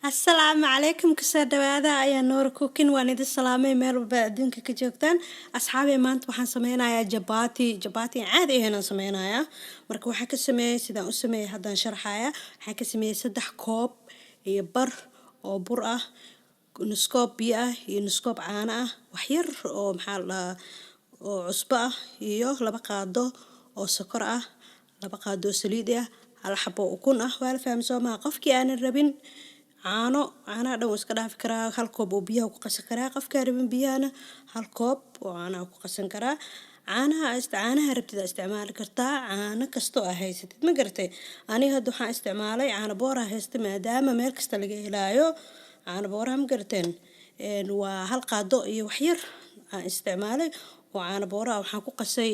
السلام عليكم كسر هذا يا نور كوكين وانا السلامي ميل بعدين كجوكتان أصحابي ما أنت وحن سمينا يا جباتي عادي هنا سمينا يا مركو حكي سمي سيدا أسمي هذا شرحايا حكي سمي سدح كوب يبر أو برأة نسكوب بيئة نسكوب عانة وحير أو محل أو عصبة لبا قادو أو سكر لبا قادو سليدة على حبة وكون ولا فهم سو ما قفكي أنا الربين caano dhan iska dhaafi karaa hal koob oo biyaha ku qasan karaa qofka rabin biyahana hal koob oo caano ku qasan karaa caanaha rabtida isticmaali kartaa caano kasto ah haysatid ma garatay aniga hadda waxaan isticmaalay caano boora haysta maadaama meel kasta laga helaayo caano boora ma garateen waa hal qaado iyo wax yar aan isticmaalay oo caano boora waxaan ku qasay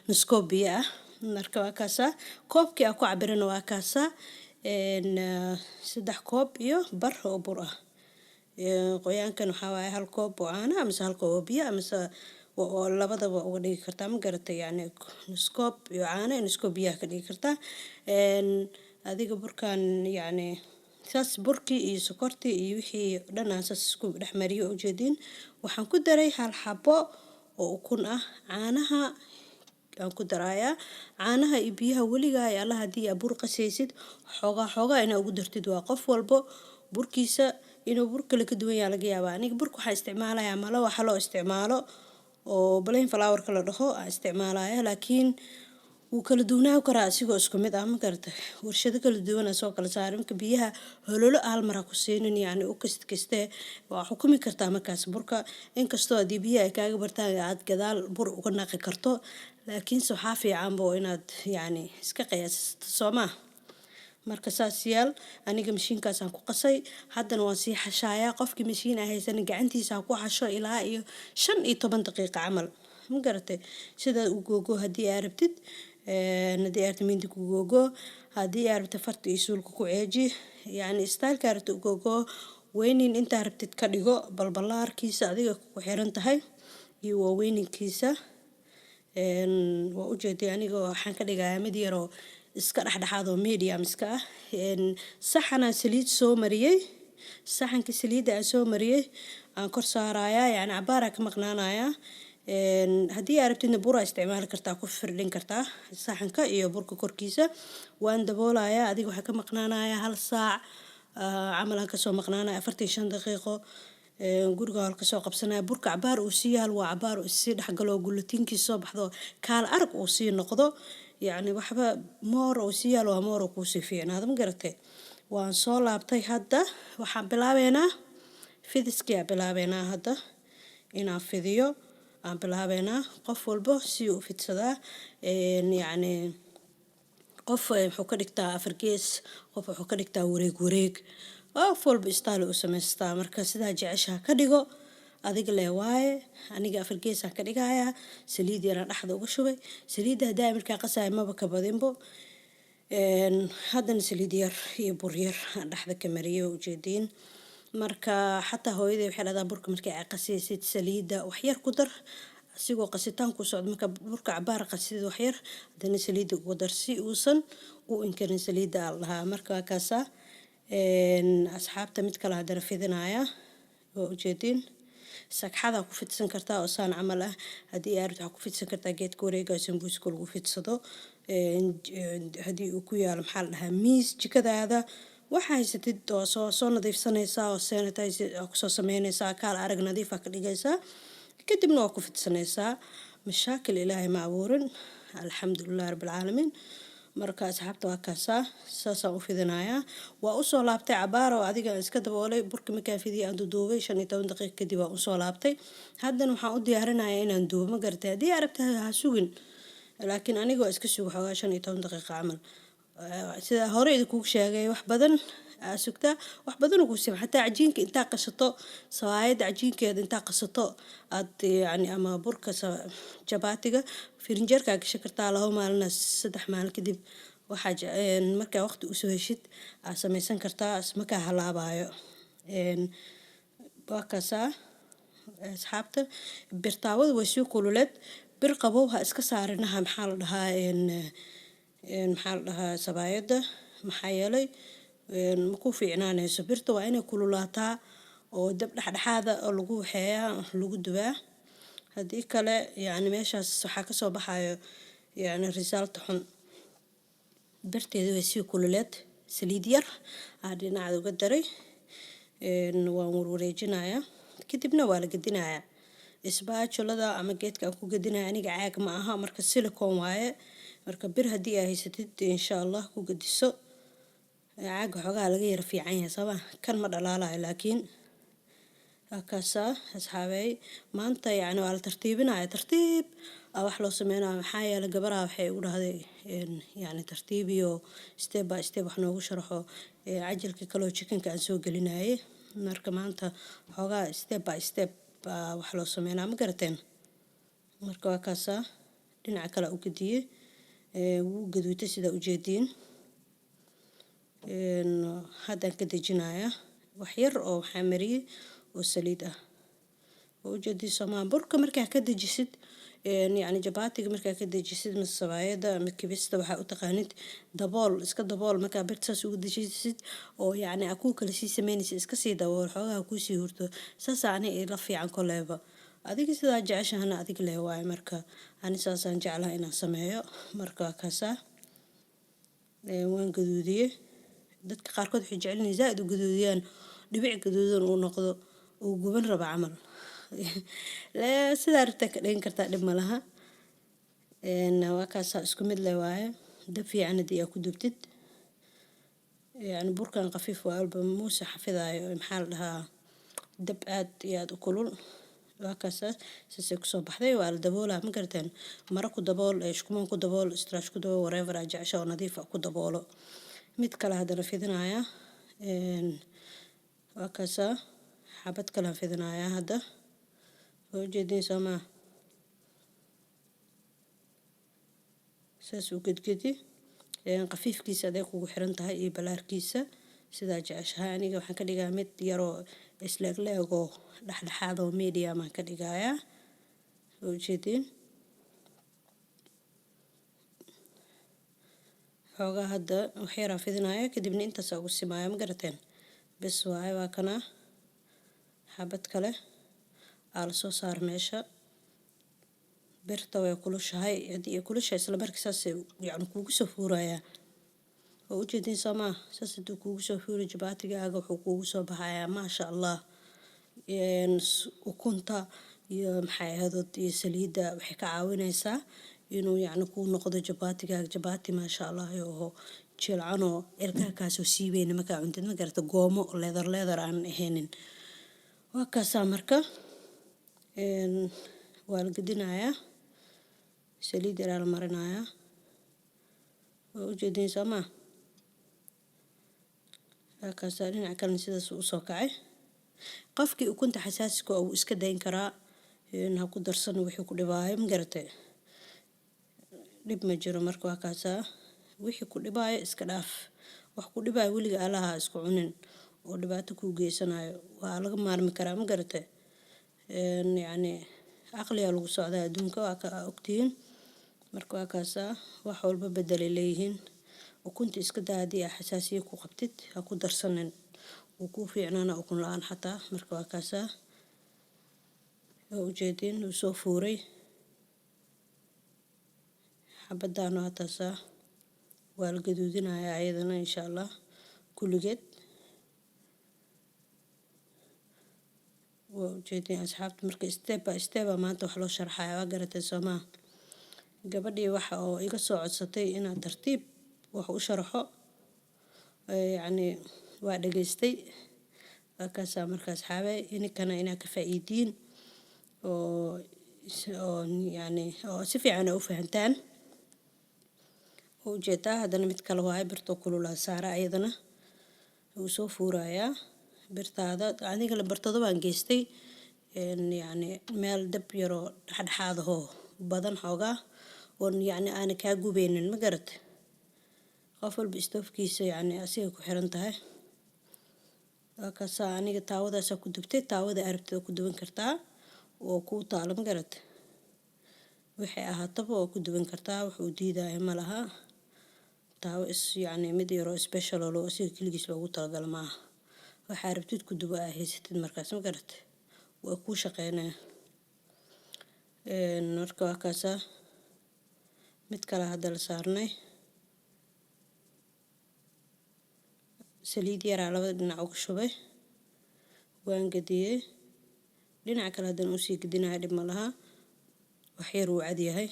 nus koob biyo ah marka waa kaasa koobkii aan ku cabirana waa kaasa saddex koob iyo bar oo bur ah qoyaankan waxa waaye hal koob oo caano ama hal koob oo biyo ama oo labadaba uga dhigi kartaa ma garatay yani nus koob iyo caano nus koob biyo ka dhigi kartaa adiga burkan yani saas burkii iyo sokortii iyo wixii dhan aan saas isku dhex mariyo u jeedin waxaan ku daray hal xabo oo ukun ah caanaha aan ku darayaa caanaha iyo biyaha weliga ay alla hadii aad bur qasaysid xoogaa ina ugu dartid waa qof walbo burkiisa inuu bur kale ka duwan yahay laga yaabaa aniga burka waxaan isticmaalayaa malo waxa loo isticmaalo oo plain flour kala dhaho aan isticmaalayaa laakiin wuu kala duwanaan karaa asigoo isku mid ah ma garatay warshado kala duwan soo kala saaran marka biyaha hololo hal mar ku siinin yani u kaste waa xukumi kartaa markaas burka inkastoo hadii biyaha ay kaaga bartaan aad gadaal bur uga naqi karto laakiin waxaa fiican boo inaad yani iska qiyaasato Soomaa marka saas yaal aniga mashiinkaas aan ku qasay haddana waan sii xashayaa qofkii mashiin ah haysan gacantiisa ku xasho ilaa iyo 15 daqiiqo camal ma garatay sida uu googo hadii aad rabtid hadii aad mindi ku googo hadii aad rabtid farta iyo suulka ku ceeji yani styleka aad rabtid googo weynin inta rabtid ka dhigo balbalaarkiisa adiga ku xiran tahay iyo weyninkiisa waa u jeeday aniga waxaan ka dhigayaa mid yar oo iska dhaxdhaxaad oo medium iska ah saxana saliid soo mariyay saxanka saliida aan soo mariyay aan kor saarayaa yani cabaara ka maqnaanaya hadii aad rabtid bur isticmaal kartaa ku firdhin kartaa saxanka iyo burka korkiisa waan daboolayaa adiga waxa ka maqnaanaya hal saac camalan ka soo maqnaanaya 45 daqiiqo guriga halka soo qabsanaya burka cabaar uu si yaal waa cabaar uu si dhaxgalo gulatiinkiisa soo baxdo kaal arag uu si noqdo yani waxba moor uu si yaal waa moor ku si fiicnaado ma garatay waan soo laabtay hadda waxaan bilaabeynaa fidiskiya bilaabeynaa hadda inaan fidiyo aan bilaabeynaa qof walbo si uu fidsadaa yani qof wuxuu ka dhigtaa afar gees qof wuxuu ka dhigtaa wareeg qof walba style u sameystaa marka sidaa jeceshaha ka dhigo adiga lee waaye aniga afar gees aan ka dhigayaa saliid yar dhaxda uga shubay saliida daamirka qasay maba ka badinbo haddana saliid yar iyo bur yar aan dhaxda ka mariyo u jeedin marka xataa hooyaday waxay dhahdaa burka markay qasaysid saliida wax yar ku dar asigoo qasitaan ku socdo marka burka cabaar qasid wax yar haddana saliida ugu dar si uusan u inkarin saliida allaha marka kaasa asxaabta mid kale hadana fidinaya oo u jeedin sagxada ku fidsan kartaa oo saan camal ah hadii aad ku fidsan kartaa geedka wareega sambuuska lagu fidsado hadii uu ku yaalo maxaa la dhahaa miis jikadaada waxa haysatid oo soo nadiifsanaysaa oo sanitizer ku soo sameynaysaa kaal arag nadiif ah ka dhigaysaa kadibna waa ku fidsanaysaa mashaakil ilaahay ma abuurin alxamdulillah rabbil caalamiin marka asxaabta waa kaasa saasaan u fidinayaa waa u soo laabtay cabaar oo adiga iska daboolay burka markaan fidiyay aan duubay 15 daqiiqo kadib waan u soo laabtay haddana waxaan u diyaarinayaa inaan duubo ma garatay hadii aad rabtid ha sugin laakiin aniga iska sugo xoogaa 15 daqiiqo camal sida hore idinku sheegay wax badan sugta wax badan ugu sii xataa cajiinka inta qashato sawaayada cajiinkeeda inta qasato aad yani ama burka jabaatiga firinjeerka gashan kartaa laba maalin saddex maalin kadib waxa marka waqti u soo heshid aad samaysan kartaa marka halaabayo bakasa asxaabta birtaawada way soo kululeed bir qabow ha iska saarinaha maxaa la dhahaa sabaayada maxaa yeelay ma ku fiicnaanayso. Birta waa inay kululaataa oo dab dhexdhexaada oo lagu waxeeyaa lagu dubaa. Haddii kale yacni meeshaas waxaa kasoo baxayo yacni result xun. Birteedu way sii kululeed saliid yar aa dhinaca uga daray waan warwareejinayaa kadibna waa la gedinayaa isbaajulada ama geedka aan ku gedinayo aniga caag ma aha marka silicone waaye marka bir haddii ay haysatid insha Allah ku gediso caag waxoogaa laga yara fiican yahay sabab kan ma dhalaalayo laakiin هكذا أصحابي ما أنت يعني على ترتيبنا على ترتيب أو إحنا سمينا حاجة لجبرها وحي يقول هذا يعني ترتيبي ستيب باي ستيب إحنا وشرحه عجل كيلو تشيكن كان سوق لنا إيه مركب ما أنت حاجة ستيب باي ستيب وإحنا سمينا مقرتين مركب هكذا لنا عكلا وكديه وجد وتسيد وجدين هذا كده جناية وحير أو حمري وسليدة وجدي سما بركة مركها كده جسد يعني جباتي مركها كده جسد من الصبايدة مكبست وحق تقانيت دبول اسك دبول مركها برتساس وجدي جسد أو يعني أكو كل شيء سميني اسك سيدا والحوجة أكو سيورتو ساس يعني يرفع عن كل هذا أديك سيدا جعش هنا أديك اللي هو مركها أنا ساس نجعلها إنا سمايا مركها كاسة وين جدودية dadka qaarkood waxay jecelyihiin zaid u gaduudiyaan dhibic gaduudan uu noqdo uu guban raba camal sidaa rabtaa ka dhigin kartaa dhib ma laha waa kaasaa isku mid leh waaye dab fiican haddii aa ku dubtid yani burkan khafiif waa alba muuse xafidaayo maxaa la dhahaa dab aad iyo aad u kulul waa kaasaa sasay kusoo baxday waa la daboolaa ma garateen mara ku dabool shkumaan ku dabool straash ku dabool whatever aa jecesha oo nadiif ah ku daboolo mid kale haddana fidinayaa waa kaasaa xabad kale fidinayaa hadda oo jeedin soomaa saas u gedgedi qafiifkiisa aday kugu xiran tahay iyo balaarkiisa sidaa jeceshahay aniga waxaan ka dhigaa mid yaroo isleegleegoo dhexdhexaad oo medium aan ka dhigayaa oo jeedin xoogaa hadda waxyaraa fidinaya kadibna intaas ugu simaayo ma garateen bes waaye waa kana xabad kale aa la soo saar meesha birta way kulushahay haddii ay kulushahay isla markii saas yani kuugu soo fuurayaa oo ujeedin soomaa saas hadduu kuugu soo fuuri jabaatigaaga wuxuu kuugu soo baxayaa maasha allah ukunta iyo maxay ahadood iyo saliidda waxay ka caawinaysaa inuu yani kuu noqdo jabaatigaaga jabaati maasha allah oo jilcanoo ilkaha kaasoo siibayna markaa cuntid ma garata goomo leedar aan ahaynin waa kaasaa marka waa la gedinayaa saliid yaraa la marinayaa waa ujeedin soomaa waa kaasaa dhinaca kalena sidaas usoo kacay qofkii ukunta xasaasiga uu iska dayn karaa ha ku darsan wixii ku dhibaayo ma garatay dhib ma jiro marka waa kaasaa wixii ku dhibaayo iska dhaaf wax ku dhibaayo weliga alaha isku cunin oo dhibaato kuu geysanayo waa laga maarmi karaa ma garatay yani caqliga lagu socdaa adduunka waa ka ogtihiin marka waa kaasaa wax walba bedelay leeyihiin ukunta iska daa haddii aa xasaasiye ku qabtid ha ku darsanin wuu kuu fiicnaana ukun la-aan xataa marka waa kaasaa oo ujeedin uu soo fuuray xabadaan waa taasaa waa la gaduudinayaa ayadana insha allah kulligeed waa ujeedin asxaabta marka step by step maanta wax loo sharxaya waa garatay soomaa gabadhii waxa oo iga soo codsatay inaan tartiib wax u sharxo yani waa dhageystay waa kaasaa marka asxaabay ininkana inaa ka faa'iidiin oo yani oo si fiican u fahantaan ujeedaa haddana mid kale waaye birtoo kululaa saara ayadana wuu soo fuurayaa birtaada aniga la bartado baan geystay yani meel dab yaroo dhexdhexaad ahoo badan xoogaa oon yani aana kaa gubeynin ma garatay qof walba istoofkiisa yani asiga ku xiran tahay waa kaasaa aniga taawadaasaa ku dubtay taawada arabtida ku duban kartaa oo kuu taalo ma garatay waxay ahaataba oo ku duban kartaa wuxuu diidaya ma laha taawo yacni mid yaroo special oo loo asiga keligiis loogu talagal maaha. waxaa rabtid ku dubo aa haysatid markaas ma garatay waa kuu shaqeynaya. marka waa kaasaa mid kale hadda la saarnay saliid yaraa labada dhinac uga shubay waan gadiyey dhinaca kale haddana usii gadinaya dhib ma laha wax yar wuu cad yahay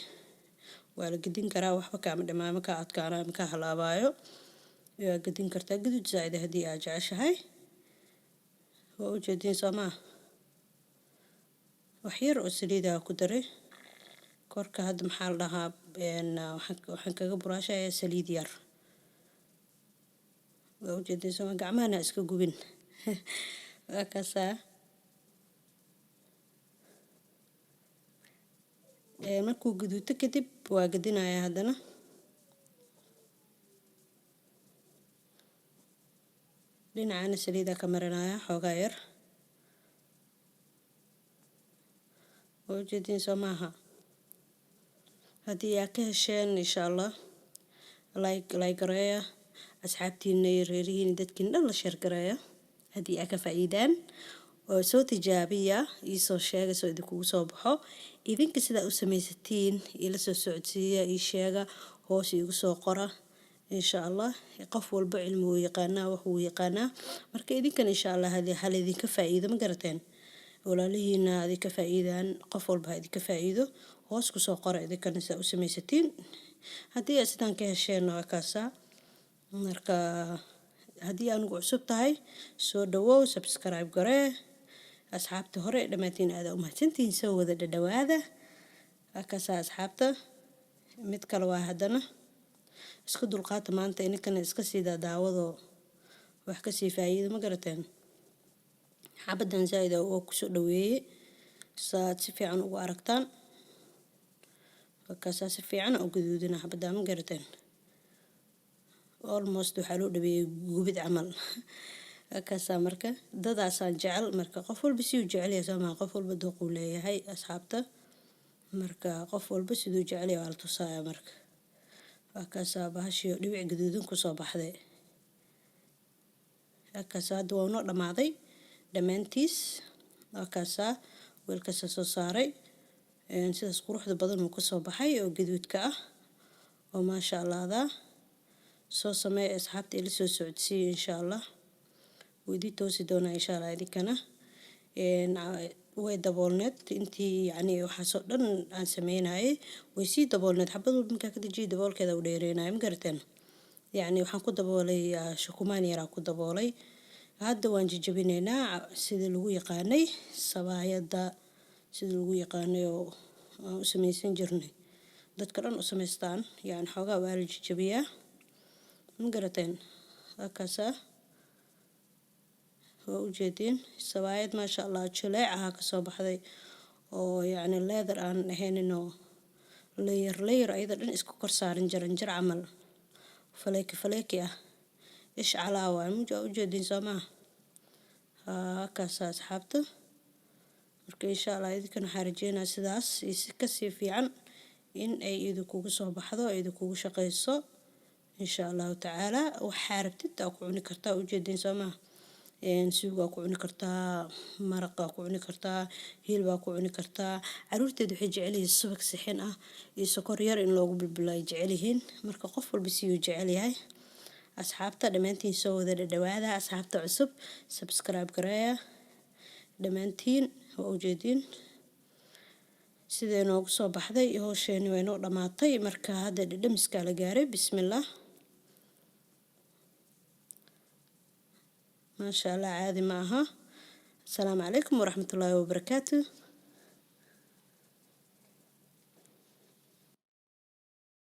waa la gadin karaa waxba kaama dhimaa ma kaa adkaanayo ma kaa halaabaayo waa gadin kartaa gaduud zaa'id haddii aad jeceshahay waa u jeedin soo maa wax yar oo saliida ku daray korka hadda maxaa la dhahaa waxaan kaga buraashayaa saliid yar waa u jeedin soo maa gacmahana iska gubin waa kaasaa markuu gaduuto kadib waa gadinayaa haddana dhinacana saliida ka marinaya xoogaa yar waa u jeedin soo maaha haddii aad ka hesheen insha allah like gareeya asxaabtiina iyo reerihiina dadkiina dhan la sheer gareeya haddii aad ka faa'iidaan oo soo tijaabiya iisoo sheega soo idinkugu soo baxo idinka sidaa u samaysatiin ila soo socodsiiya ii sheega hoos iigu soo qora insha allah qof walba cilmi wuu yaqaanaa wax wuu yaqaanaa marka idinkan insha allah hal idinka faa'iido ma garateen walaalihiina idinka faa'iidaan qof walba ha idinka faa'iido hoos ku soo qora idinkana sidaa u samaysatiin haddii aad sidaan ka hesheen waa kaasaa marka haddii anugu cusub tahay soo dhawow subscribe garee asxaabta hore dhammaantiin aad u mahadsantihiin soo wada dhadhawaada waa kaasaa asxaabta mid kale waa haddana iska dulqaata maanta ininkana iska siidaa daawadoo wax kasii faa'iido ma garateen xabadan zaa'id oo kusoo dhaweeyey saad si fiican ugu aragtaan waa kaasaa si fiican u gaduudina xabadaa ma garateen almost waxaa loo dhaweeyey gubid camal kaasaa marka dadaasaan jecel marka qof walba siduu jecel yahay soomaa qof walba dooquu leeyahay asxaabta marka qof walba siduu jecel yahay waa la tusaaya marka waa kaasaa bahashii dhibic gaduudan kusoo baxday waa kaasaa hadda waa noo dhammaaday dhammaantiis waa kaasaa weelkaasa soo saaray sidaas quruxda badan uu kasoo baxay oo gaduudka ah oo maasha allahda soo sameeya asxaabta ila soo socodsiiya insha allah wuu idin toosi doonaa insha allah idinkana way daboolneed intii yacni waxaasoo dhan aan sameynayay way sii daboolneed xabad walba markaa ka dejiyay daboolkeeda u dheereynaya ma garateen yacni waxaan ku daboolay shukumaan yaraa ku daboolay hadda waan jajabinaynaa sida lagu yaqaanay sabaayadda sida lagu yaqaanay oo aan u samaysan jirnay dadka dhan u samaystaan yacni xoogaa waa la jajabiyaa ma garateen waa kaasaa waa u jeedin sabaayad maasha allah jileec ahaa kasoo baxday oo yacni leather aan ahayninoo layer ayada dhan isku kor saaran jaranjar camal faleeki ah ish calaawa waa u jeedin soo maha kaasaa asxaabta marka insha allah idinkan waxaa rajeynaa sidaas iyo si kasii fiican in ay idinkugu soo baxdo oo idinkugu shaqayso insha allahu tacaala waxaa rabtid aa ku cuni kartaa u jeedin soo maha suug waa ku cuni kartaa maraq waa ku cuni kartaa hilib waa ku cuni kartaa caruurteed waxay jecel yihiin subag sixin ah iyo sokor yar in loogu bilbilo ay jecel yihiin marka qof walba siyuu jecel yahay asxaabta dhammaantiin soo wada dhadhawaada asxaabta cusub subscribe gareeya dhammaantiin waa u jeedin sidee noogu soo baxday howsheeni way noo dhammaatay marka hadda dhadhamiskaa la gaaray bismillaah ما شاء الله عادي معها. السلام عليكم ورحمة الله وبركاته.